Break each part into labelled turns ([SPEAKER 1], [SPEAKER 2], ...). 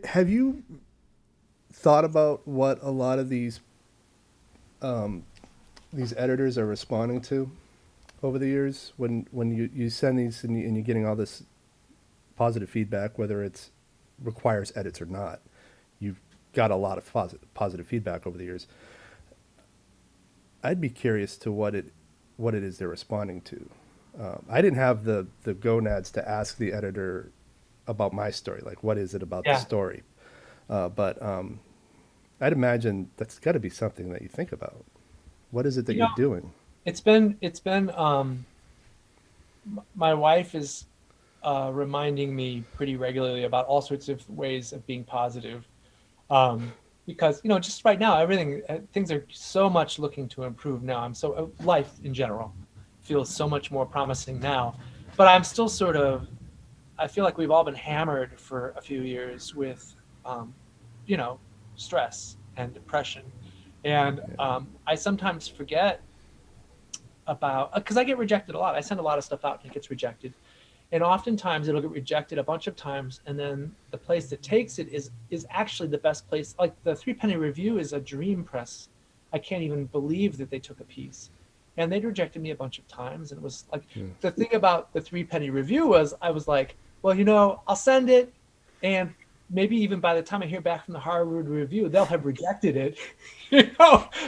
[SPEAKER 1] Have you thought about what a lot of these editors are responding to over the years when you send these and you're getting all this positive feedback, whether it's requires edits or not? You've got a lot of positive feedback over the years. I'd be curious to what it is they're responding to. I didn't have the gonads to ask the editor about my story, like what is it about the
[SPEAKER 2] Yeah.
[SPEAKER 1] story. But I'd imagine that's got to be something that you think about. What is it that
[SPEAKER 2] You
[SPEAKER 1] you're
[SPEAKER 2] know,
[SPEAKER 1] doing?
[SPEAKER 2] my wife is reminding me pretty regularly about all sorts of ways of being positive. Um, because, just right now, things are so much looking to improve now. Life in general feels so much more promising now. But I'm still I feel like we've all been hammered for a few years with, um, you know, stress and depression. And
[SPEAKER 1] Yeah.
[SPEAKER 2] I sometimes forget about, because I get rejected a lot. I send a lot of stuff out and it gets rejected. And oftentimes it'll get rejected a bunch of times, and then the place that takes it is actually the best place. Like the Three Penny Review is a dream press. I can't even believe that they took a piece, and they'd rejected me a bunch of times. And it was like,
[SPEAKER 1] Yeah.
[SPEAKER 2] the thing about the Three Penny Review was, I was like, well, I'll send it, and maybe even by the time I hear back from the Harvard Review, they'll have rejected it.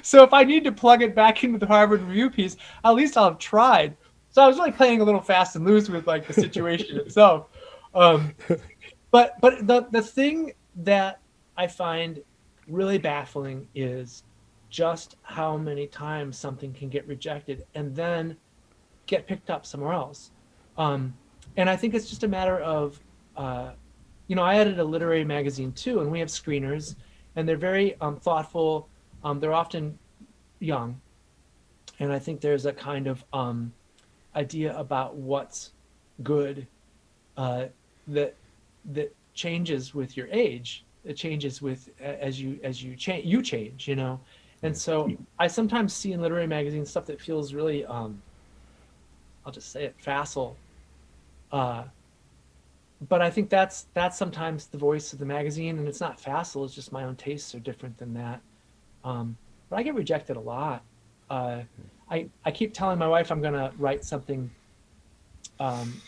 [SPEAKER 2] So if I need to plug it back into the Harvard Review piece, at least I'll have tried. So I was really playing a little fast and loose with like the situation itself. Um, but the thing that I find really baffling is just how many times something can get rejected and then get picked up somewhere else. Um, and I think it's just a matter of, uh, I edit a literary magazine too, and we have screeners, and they're very thoughtful. They're often young, and I think there's a kind of idea about what's good, uh, that that changes with your age. It changes with, as you change, And so I sometimes see in literary magazines stuff that feels really, I'll just say it, facile. Uh, but I think that's sometimes the voice of the magazine, and it's not facile. It's just my own tastes are different than that. But I get rejected a lot. Uh, I keep telling my wife I'm gonna write something um,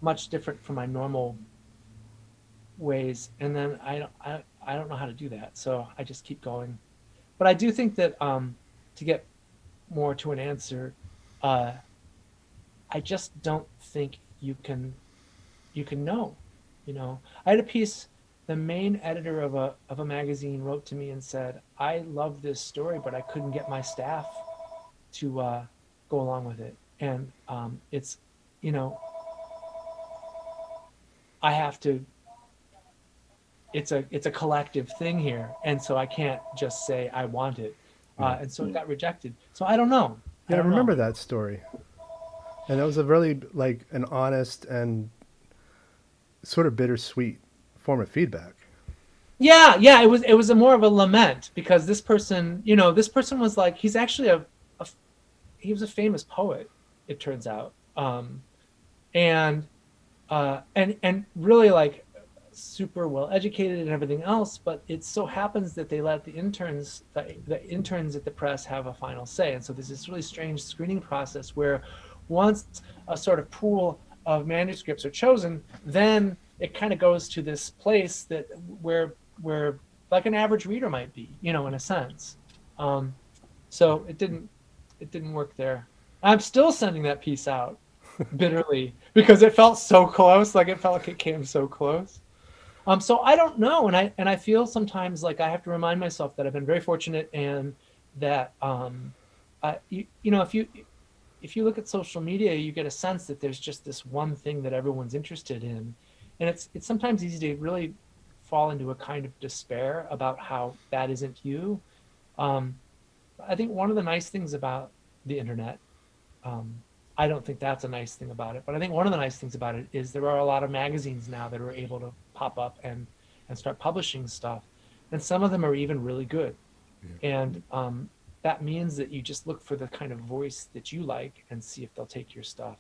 [SPEAKER 2] much different from my normal ways, and then I don't know how to do that, so I just keep going. But I do think that, to get more to an answer, uh, I just don't think you can know. I had a piece. The main editor of a magazine wrote to me and said, "I love this story, but I couldn't get my staff to go along with it." And it's, you know, I have to. It's a collective thing here, and so I can't just say I want it.
[SPEAKER 1] Yeah.
[SPEAKER 2] And so it got rejected. So I don't know. I
[SPEAKER 1] Yeah, I
[SPEAKER 2] don't know.
[SPEAKER 1] remember that story. And that was a really like an honest and sort of bittersweet form of feedback.
[SPEAKER 2] Yeah, yeah. It was a more of a lament, because this person was like, he's actually a he was a famous poet. It turns out, and and really like super well educated and everything else. But it so happens that they let the interns at the press have a final say, and so there's this really strange screening process where, once a sort of pool of manuscripts are chosen, then it kind of goes to this place that where like an average reader might be, in a sense. Um, so it didn't work there. I'm still sending that piece out bitterly because it felt so close. Like, it felt like it came so close. So I don't know, and I feel sometimes like I have to remind myself that I've been very fortunate, and that, if you look at social media, you get a sense that there's just this one thing that everyone's interested in, and it's sometimes easy to really fall into a kind of despair about how that isn't you. Um, I think one of the nice things about the internet, um, I don't think that's a nice thing about it, but I think one of the nice things about it is there are a lot of magazines now that are able to pop up and start publishing stuff, and some of them are even really good.
[SPEAKER 1] Yeah.
[SPEAKER 2] And that means that you just look for the kind of voice that you like and see if they'll take your stuff.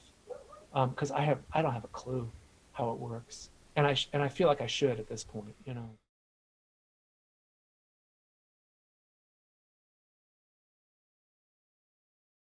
[SPEAKER 2] Because I don't have a clue how it works. and I feel like I should at this point, you know.